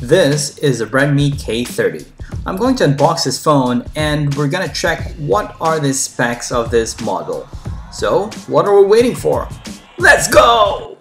This is a Redmi K30. I'm going to unbox this phone and we're gonna check what are the specs of this model. So, what are we waiting for? Let's go!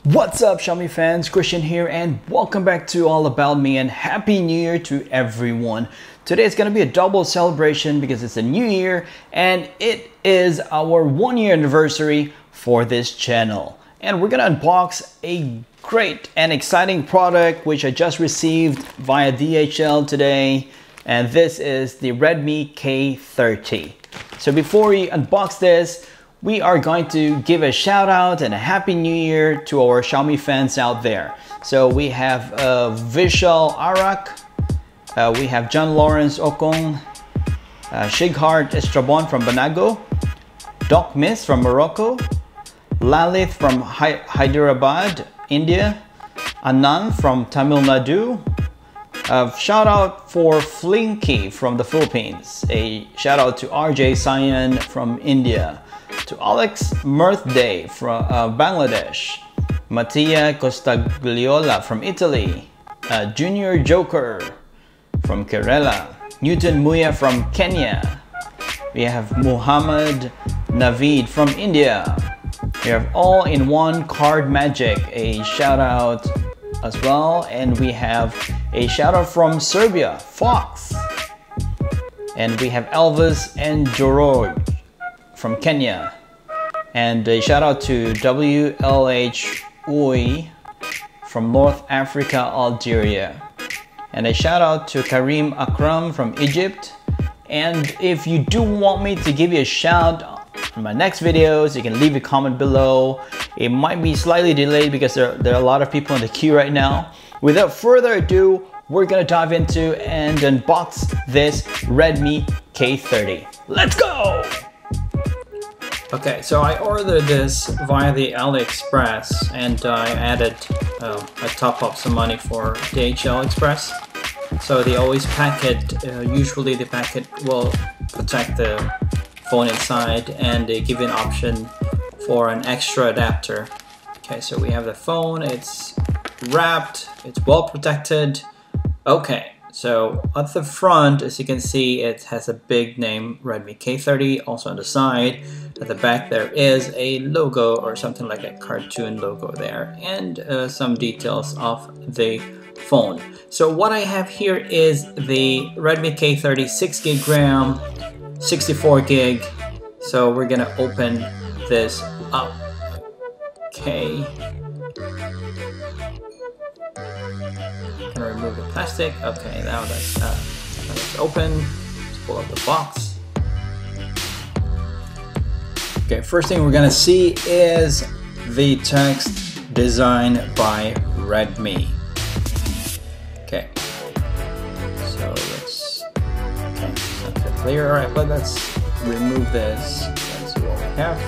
What's up Xiaomi fans, Christian here and welcome back to All About Me and Happy New Year to everyone. Today is going to be a double celebration because it's a new year and it is our 1-year anniversary for this channel. And we're going to unbox a great and exciting product which I just received via DHL today, and this is the Redmi K30. So before we unbox this, we are going to give a shout out and a happy new year to our Xiaomi fans out there. So we have Vishal Arak, we have John Lawrence Okong, Shighart Estrabon from Banago, Doc Miss from Morocco, Lalith from Hyderabad, India, Anand from Tamil Nadu, shout out for Flinky from the Philippines, a shout out to RJ Sayan from India, to Alex Mirthday from Bangladesh, Mattia Costagliola from Italy, Junior Joker from Kerala, Newton Muya from Kenya, we have Muhammad Naveed from India, we have All in One Card Magic, a shout out as well, and we have a shout out from Serbia, Fox, and we have Elvis and Joroj from Kenya, and a shout out to WLH Ui from North Africa, Algeria, and a shout out to Karim Akram from Egypt. And if you do want me to give you a shout in my next videos, you can leave a comment below. It might be slightly delayed because there are a lot of people in the queue right now. Without further ado, we're gonna dive into and unbox this Redmi K30. Let's go! Okay, so I ordered this via the AliExpress and I added, I top up some money for DHL Express. So they always pack it, usually the packet will protect the phone inside and they give you an option for an extra adapter. Okay, so we have the phone, it's wrapped, it's well protected. Okay, so at the front, as you can see, it has a big name, Redmi K30. Also on the side, at the back there is a logo or something like a cartoon logo there, and some details of the phone. So what I have here is the Redmi K30 6GB RAM, 64GB. So we're gonna open this up. Okay. Gonna remove the plastic. Okay, now that's open. Let's pull up the box. Okay, first thing we're gonna see is the text designed by Redmi. Okay, so let's, okay, it's not that clear. Alright, but let's remove this. Let's see what we have.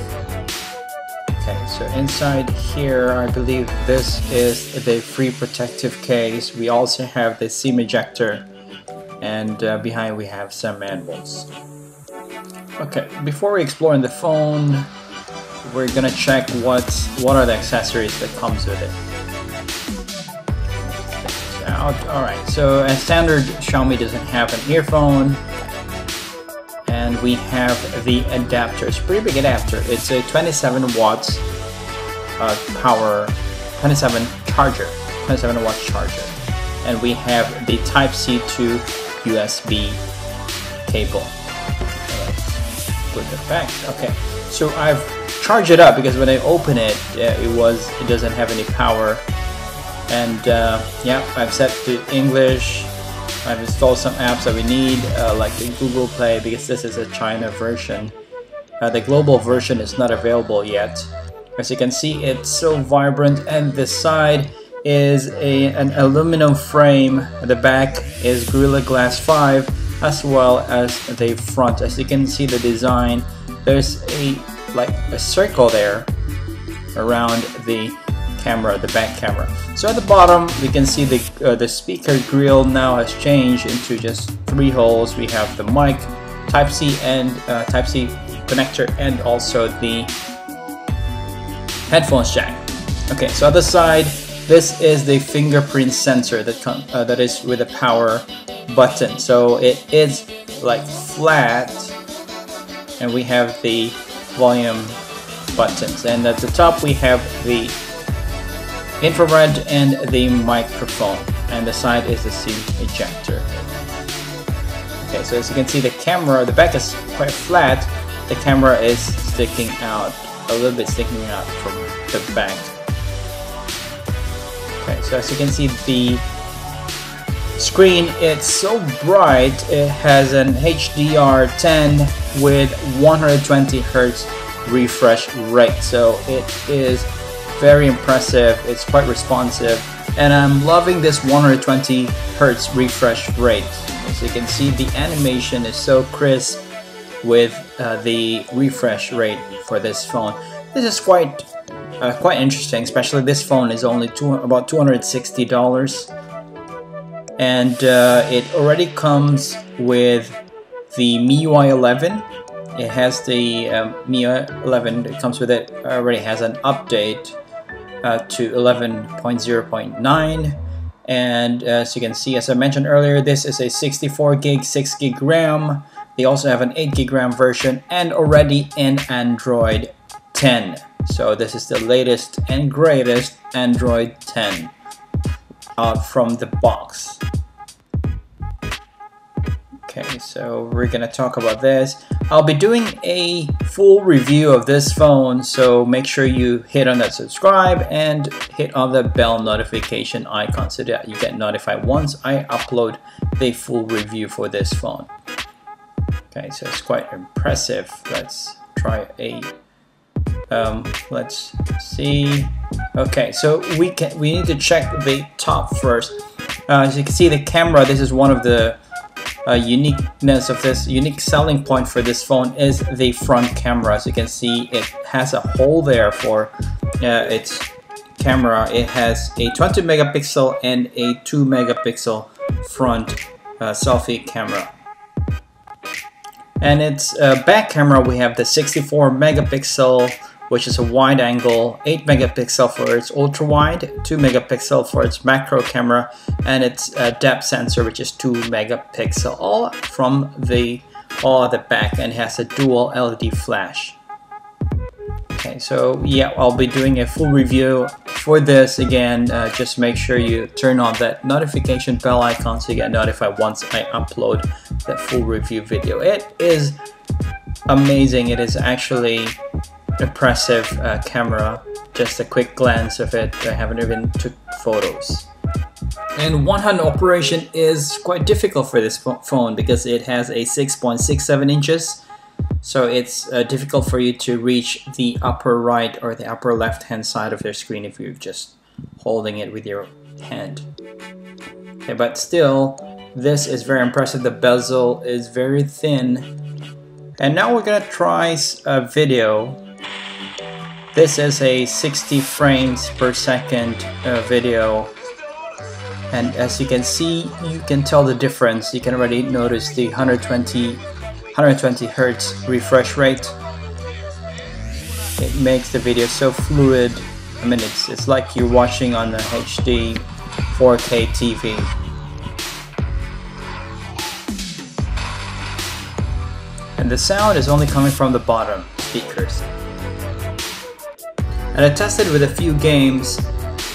Okay, so inside here, I believe this is the free protective case. We also have the SIM ejector, and behind we have some manuals. Okay, before we explore in the phone, we're gonna check what are the accessories that comes with it. Alright, so as standard, Xiaomi doesn't have an earphone, and we have the adapter. It's a pretty big adapter. It's a 27 watts power, 27 watt charger, and we have the Type-C to USB cable. Let's put it back. Okay, so I've charged it up because when I open it, it doesn't have any power. And yeah, I've set to English. I've installed some apps that we need, like the Google Play, because this is a China version. The global version is not available yet. As you can see, it's so vibrant, and this side is an aluminum frame. The back is Gorilla Glass 5, as well as the front. As you can see the design, there's like a circle there around the camera, the back camera. So at the bottom, we can see the speaker grill now has changed into just 3 holes. We have the mic Type-C and Type-C connector, and also the headphones jack. Okay, so other side, this is the fingerprint sensor that is with a power button. So it is like flat, and we have the volume buttons, and at the top we have the infrared and the microphone, and the side is the SIM ejector. Okay, so as you can see, the camera, the back is quite flat. The camera is sticking out, a little bit sticking out from the back. Okay, so as you can see, the screen, it's so bright. It has an HDR10 with 120 Hz refresh rate, so it is very impressive. It's quite responsive, and I'm loving this 120 Hz refresh rate. As you can see, the animation is so crisp with the refresh rate for this phone. This is quite interesting, especially this phone is only about $260, and it already comes with the MIUI 11. It has the MIUI 11. It comes with it. Already has an update to 11.0.9. And as you can see, as I mentioned earlier, this is a 64 gig, 6 gig RAM. They also have an 8 gig RAM version, and already in Android 10. So this is the latest and greatest Android 10 out from the box. Okay, so we're gonna talk about this. I'll be doing a full review of this phone, so make sure you hit on that subscribe and hit on the bell notification icon so that you get notified once I upload the full review for this phone. Okay, so it's quite impressive. Let's try a let's see. Okay, so we need to check the top first. As you can see, the camera, this is one of the uniqueness of this, unique selling point for this phone is the front camera. As you can see, it has a hole there for its camera. It has a 20 megapixel and a 2 megapixel front selfie camera. And its back camera, we have the 64 megapixel, which is a wide angle, 8 megapixel for its ultra wide, 2 megapixel for its macro camera, and its depth sensor, which is 2 megapixel, all from the back, and has a dual LED flash. Okay, so yeah, I'll be doing a full review for this. Again, just make sure you turn on that notification bell icon so you get notified once I upload that full review video. It is amazing. It is actually impressive camera. Just a quick glance of it. I haven't even took photos. And one-hand operation is quite difficult for this phone because it has a 6.67 inches. So it's difficult for you to reach the upper right or the upper left hand side of your screen if you're just holding it with your hand. Okay, but still, this is very impressive. The bezel is very thin. And now we're gonna try a video. This is a 60 frames per second video, and as you can see, you can tell the difference. You can already notice the 120 Hertz refresh rate. It makes the video so fluid. I mean, it's like you're watching on the HD 4K TV. And the sound is only coming from the bottom speakers. And I tested with a few games.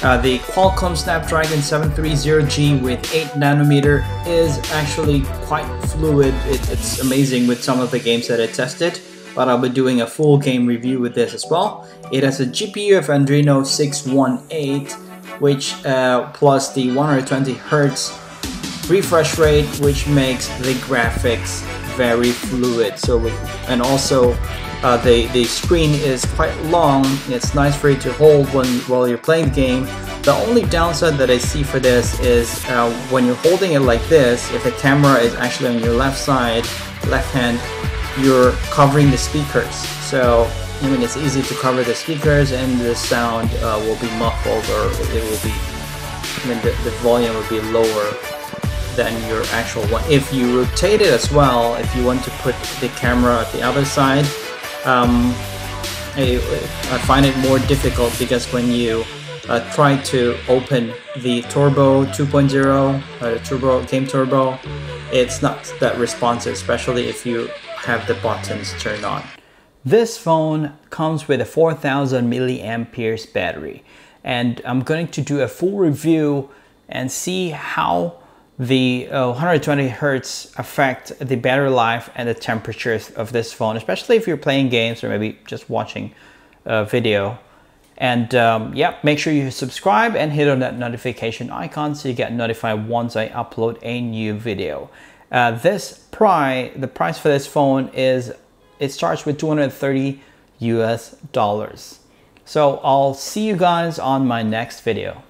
The Qualcomm Snapdragon 730G with 8nm is actually quite fluid. It's amazing with some of the games that I tested, but I'll be doing a full game review with this as well. It has a GPU of Adreno 618, which plus the 120 Hz refresh rate, which makes the graphics very fluid. So, and also the screen is quite long. It's nice for you to hold while you're playing the game. The only downside that I see for this is when you're holding it like this, if the camera is actually on your left side, left hand, you're covering the speakers. So I mean, it's easy to cover the speakers, and the sound will be muffled, or it will be, I mean, the volume will be lower than your actual one. If you rotate it as well, if you want to put the camera at the other side, I find it more difficult because when you try to open the Turbo 2.0, the Turbo Game Turbo, it's not that responsive, especially if you have the buttons turned on. This phone comes with a 4000 milliamperes battery, and I'm going to do a full review and see how the 120 Hertz affect the battery life and the temperatures of this phone, especially if you're playing games or maybe just watching a video. And yeah, make sure you subscribe and hit on that notification icon so you get notified once I upload a new video. The price for this phone is, it starts with $230 US. So I'll see you guys on my next video.